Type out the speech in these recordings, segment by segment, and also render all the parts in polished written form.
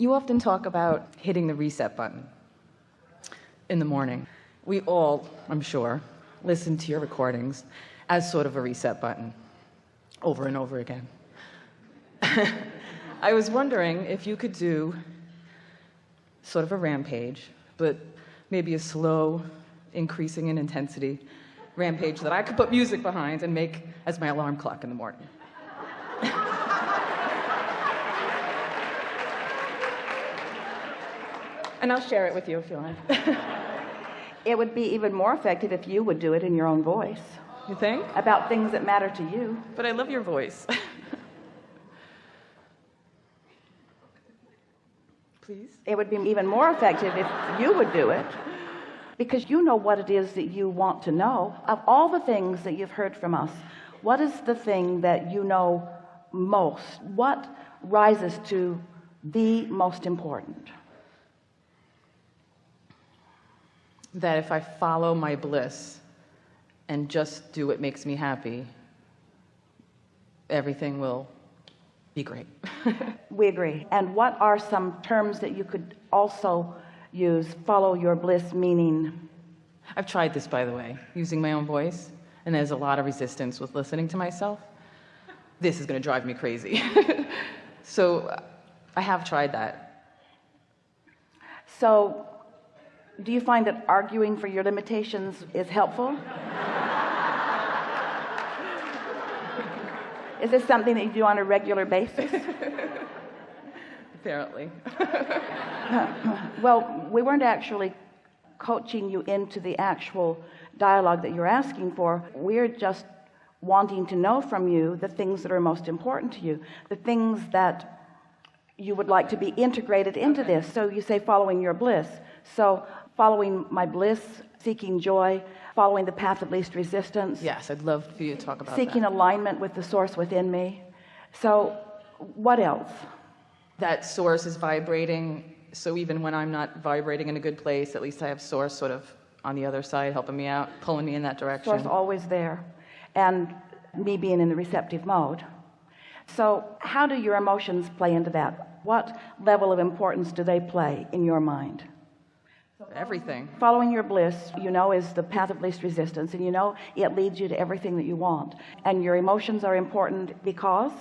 You often talk about hitting the reset button in the morning. We all, I'm sure, listen to your recordings as sort of a reset button over and over again. I was wondering if you could do sort of a rampage, but maybe a slow, increasing in intensity rampage that I could put music behind and make as my alarm clock in the morning. And I'll share it with you if you like. It would be even more effective if you would do it in your own voice. You think? About things that matter to you. But I love your voice. Please? It would be even more effective if you would do it, because you know what it is that you want to know. Of all the things that you've heard from us, what is the thing that you know most? What rises to the most important? That if I follow my bliss and just do what makes me happy, everything will be great. We agree. And what are some terms that you could also use? Follow your bliss meaning? I've tried this, by the way, using my own voice, and there's a lot of resistance with listening to myself. This is going to drive me crazy. So I have tried that. So do you find that arguing for your limitations is helpful? Is this something that you do on a regular basis? Apparently. Well, we weren't actually coaching you into the actual dialogue that you're asking for. We're just wanting to know from you the things that are most important to you, the things that you would like to be integrated into this. So you say following your bliss. So following my bliss, seeking joy, following the path of least resistance. Yes, I'd love for you to talk about seeking that. Alignment with the source within me. So what else? That source is vibrating, so even when I'm not vibrating in a good place, at least I have source sort of on the other side helping me out, pulling me in that direction. Source always there, and me being in the receptive mode. So how do your emotions play into that? What level of importance do they play in your mind? Everything. Following your bliss, you know, is the path of least resistance, and you know it leads you to everything that you want. And your emotions are important because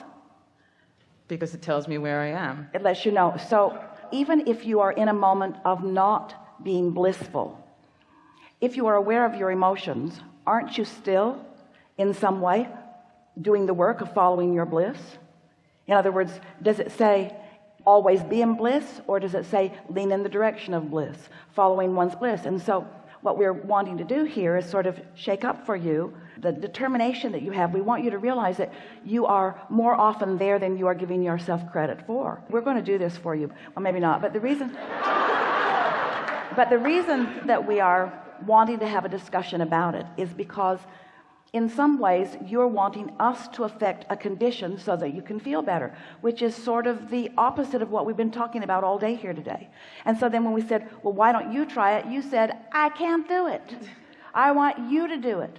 it tells me where I am. It lets you know. So even if you are in a moment of not being blissful, if you are aware of your emotions, aren't you still in some way doing the work of following your bliss? In other words, does it say always be in bliss, or does it say lean in the direction of bliss, following one's bliss? And so what we're wanting to do here is sort of shake up for you the determination that you have. We want you to realize that you are more often there than you are giving yourself credit for. We're going to do this for you. Well, maybe not, but the reason that we are wanting to have a discussion about it is because in some ways you're wanting us to affect a condition so that you can feel better, which is sort of the opposite of what we've been talking about all day here today. And so then when we said, well, why don't you try it? You said, I can't do it. I want you to do it.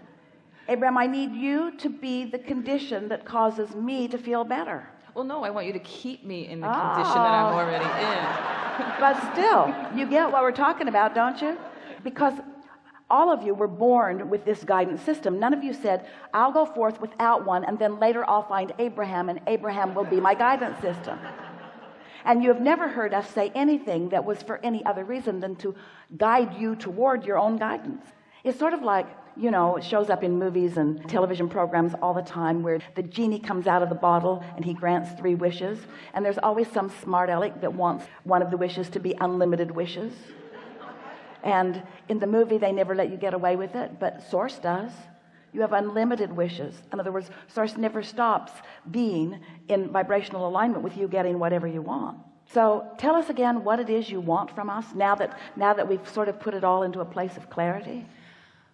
Abraham, I need you to be the condition that causes me to feel better. Well, no, I want you to keep me in the condition that I'm already in. But still, you get what we're talking about, don't you? Because all of you were born with this guidance system. None of you said, I'll go forth without one, and then later I'll find Abraham, and Abraham will be my guidance system. And you have never heard us say anything that was for any other reason than to guide you toward your own guidance. It's sort of like, you know, it shows up in movies and television programs all the time where the genie comes out of the bottle and he grants 3 wishes, and there's always some smart aleck that wants one of the wishes to be unlimited wishes. And in the movie they never let you get away with it, but Source does. You have unlimited wishes. In other words, Source never stops being in vibrational alignment with you getting whatever you want. So tell us again what it is you want from us now that we've sort of put it all into a place of clarity.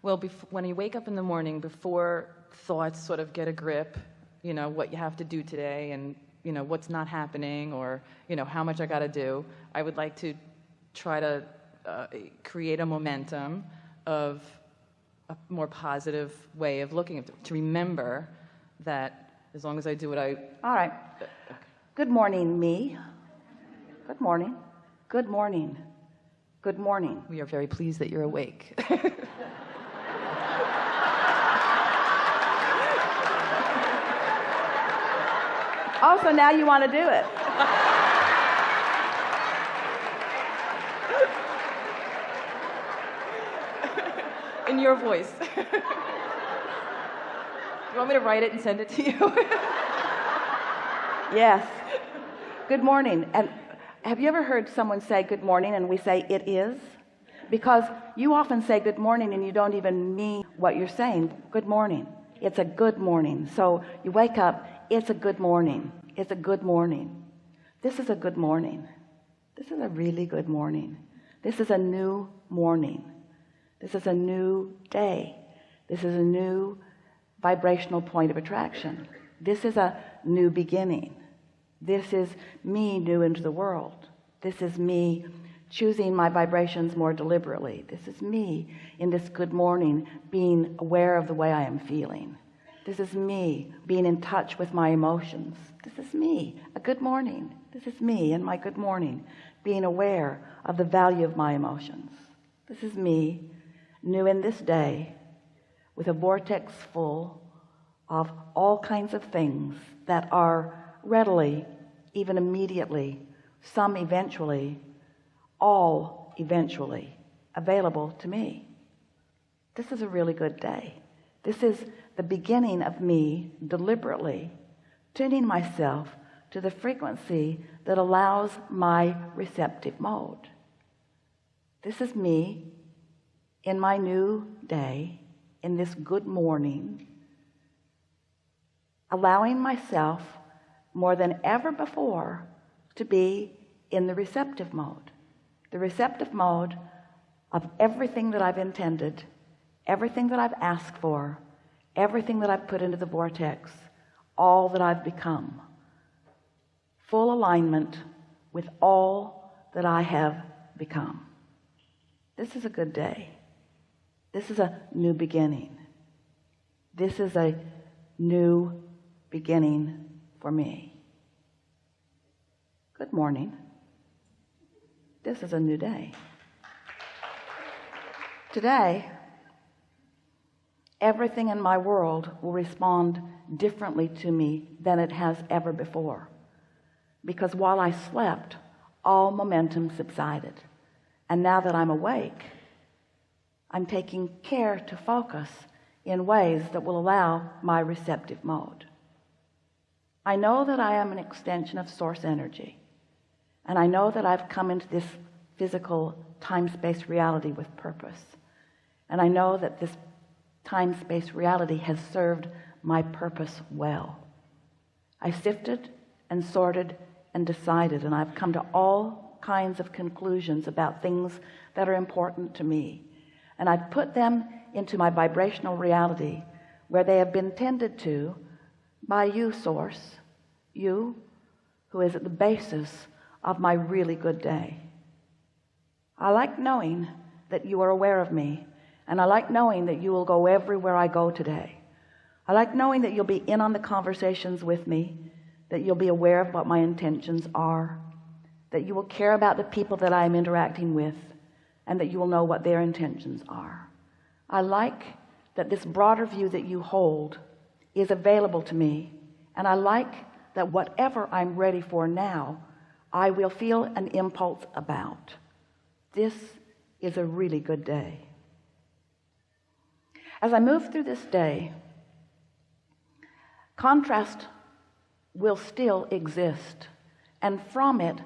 Well, when you wake up in the morning, before thoughts sort of get a grip, you know, what you have to do today and, you know, what's not happening, or, you know, how much I got to do, I would like to try to create a momentum of a more positive way of looking at it, to remember that as long as I do what I... All right. Good morning, me. Good morning. Good morning. Good morning. We are very pleased that you're awake. Also, now you want to do it. In your voice. You want me to write it and send it to you? Yes. Good morning. And have you ever heard someone say good morning and we say it is? Because you often say good morning and you don't even mean what you're saying. Good morning. It's a good morning. So you wake up, it's a good morning. It's a good morning. This is a good morning. This is a really good morning. This is a new morning. This is a new day. This is a new vibrational point of attraction. This is a new beginning. This is me new into the world. This is me choosing my vibrations more deliberately. This is me in this good morning being aware of the way I am feeling. This is me being in touch with my emotions. This is me, a good morning. This is me in my good morning being aware of the value of my emotions. This is me new in this day with a vortex full of all kinds of things that are readily, even immediately, some eventually, all eventually available to me. This is a really good day. This is the beginning of me deliberately tuning myself to the frequency that allows my receptive mode. This is me in my new day, in this good morning, allowing myself more than ever before to be in the receptive mode of everything that I've intended, everything that I've asked for, everything that I've put into the vortex, all that I've become. Full alignment with all that I have become. This is a good day. This is a new beginning. This is a new beginning for me. Good morning. This is a new day. Today, everything in my world will respond differently to me than it has ever before. Because while I slept, all momentum subsided. And now that I'm awake, I'm taking care to focus in ways that will allow my receptive mode. I know that I am an extension of source energy. And I know that I've come into this physical time-space reality with purpose. And I know that this time-space reality has served my purpose well. I sifted and sorted and decided, and I've come to all kinds of conclusions about things that are important to me. And I've put them into my vibrational reality where they have been tended to by you, Source, you who is at the basis of my really good day. I like knowing that you are aware of me, and I like knowing that you will go everywhere I go today. I like knowing that you'll be in on the conversations with me, that you'll be aware of what my intentions are, that you will care about the people that I am interacting with, and that you will know what their intentions are. I like that this broader view that you hold is available to me, and I like that whatever I'm ready for now, I will feel an impulse about. This is a really good day. As I move through this day, contrast will still exist, and from it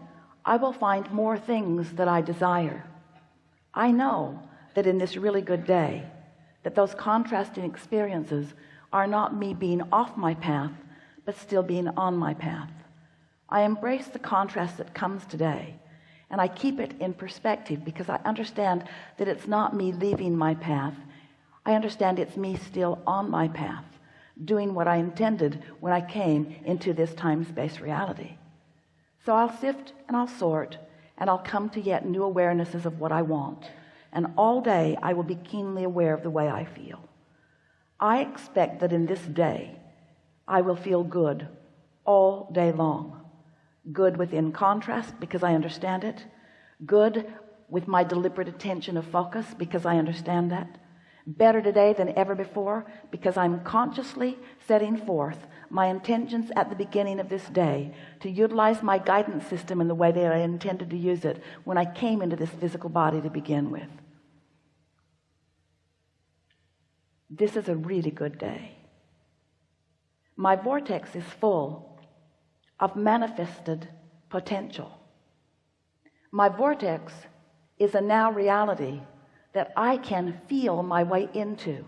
I will find more things that I desire. I know that in this really good day, that those contrasting experiences are not me being off my path, but still being on my path. I embrace the contrast that comes today, and I keep it in perspective because I understand that it's not me leaving my path. I understand it's me still on my path, doing what I intended when I came into this time-space reality. So I'll sift and I'll sort, and I'll come to yet new awarenesses of what I want. And all day I will be keenly aware of the way I feel. I expect that in this day I will feel good all day long. good within contrast because I understand it, good with my deliberate attention of focus because I understand that, better today than ever before because I'm consciously setting forth my intentions at the beginning of this day to utilize my guidance system in the way that I intended to use it when I came into this physical body to begin with. This is a really good day. My vortex is full of manifested potential. My vortex is a now reality that I can feel my way into.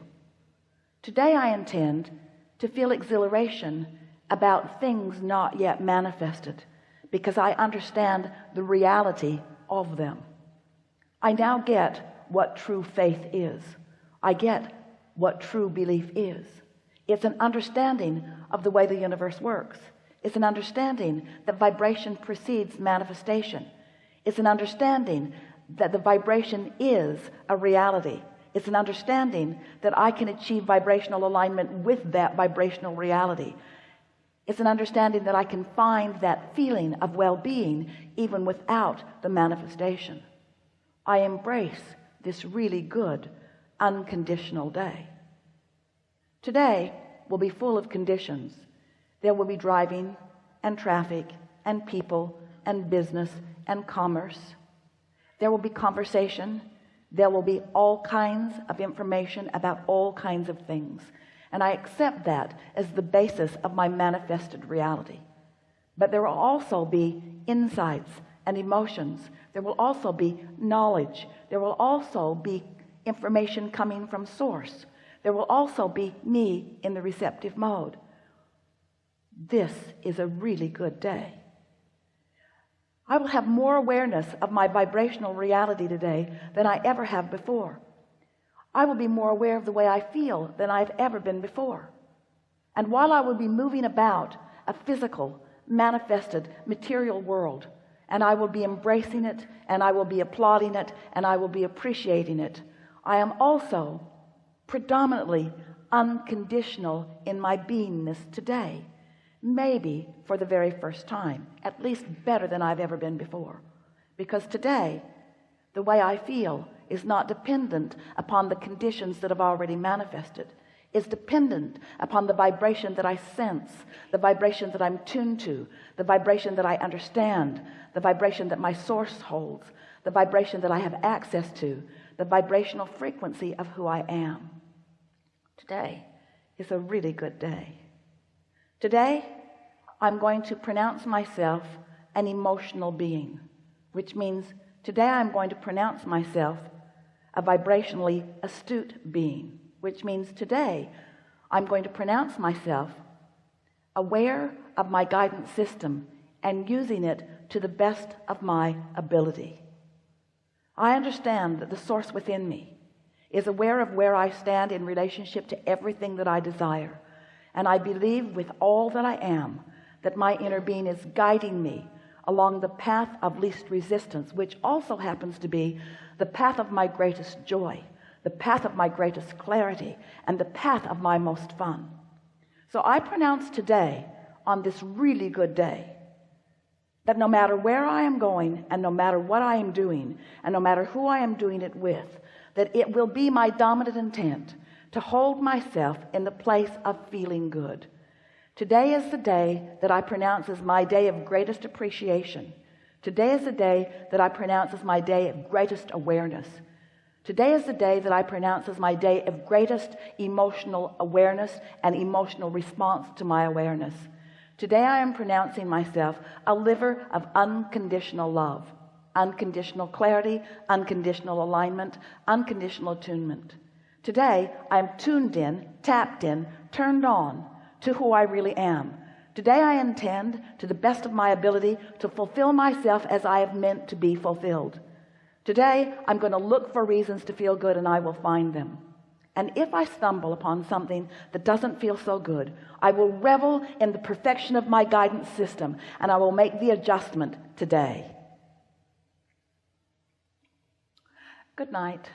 Today I intend to feel exhilaration about things not yet manifested because I understand the reality of them. I now get what true faith is. I get what true belief is. It's an understanding of the way the universe works. It's an understanding that vibration precedes manifestation. It's an understanding that the vibration is a reality. It's an understanding that I can achieve vibrational alignment with that vibrational reality. It's an understanding that I can find that feeling of well-being even without the manifestation. I embrace this really good unconditional day. Today will be full of conditions. There will be driving and traffic and people and business and commerce. There will be conversation. There will be all kinds of information about all kinds of things. And I accept that as the basis of my manifested reality. But there will also be insights and emotions. There will also be knowledge. There will also be information coming from source. There will also be me in the receptive mode. This is a really good day. I will have more awareness of my vibrational reality today than I ever have before. I will be more aware of the way I feel than I've ever been before. And while I will be moving about a physical, manifested, material world, and I will be embracing it, and I will be applauding it, and I will be appreciating it, I am also predominantly unconditional in my beingness today. Maybe for the very first time, at least better than I've ever been before. Because today, the way I feel is not dependent upon the conditions that have already manifested. It's dependent upon the vibration that I sense, the vibration that I'm tuned to, the vibration that I understand, the vibration that my source holds, the vibration that I have access to, the vibrational frequency of who I am. Today is a really good day. Today, I'm going to pronounce myself an emotional being, which means today I'm going to pronounce myself a vibrationally astute being, which means today I'm going to pronounce myself aware of my guidance system and using it to the best of my ability. I understand that the source within me is aware of where I stand in relationship to everything that I desire. And I believe with all that I am that my inner being is guiding me along the path of least resistance, which also happens to be the path of my greatest joy, the path of my greatest clarity, and the path of my most fun. So I pronounce today, on this really good day, that no matter where I am going, and no matter what I am doing, and no matter who I am doing it with, that it will be my dominant intent to hold myself in the place of feeling good. Today is the day that I pronounce as my day of greatest appreciation. Today is the day that I pronounce as my day of greatest awareness. Today is the day that I pronounce as my day of greatest emotional awareness and emotional response to my awareness. Today I am pronouncing myself a liver of unconditional love, unconditional clarity, unconditional alignment, unconditional attunement. Today, I'm tuned in, tapped in, turned on to who I really am. Today, I intend, to the best of my ability, to fulfill myself as I have meant to be fulfilled. Today, I'm going to look for reasons to feel good, and I will find them. And if I stumble upon something that doesn't feel so good, I will revel in the perfection of my guidance system, and I will make the adjustment today. Good night.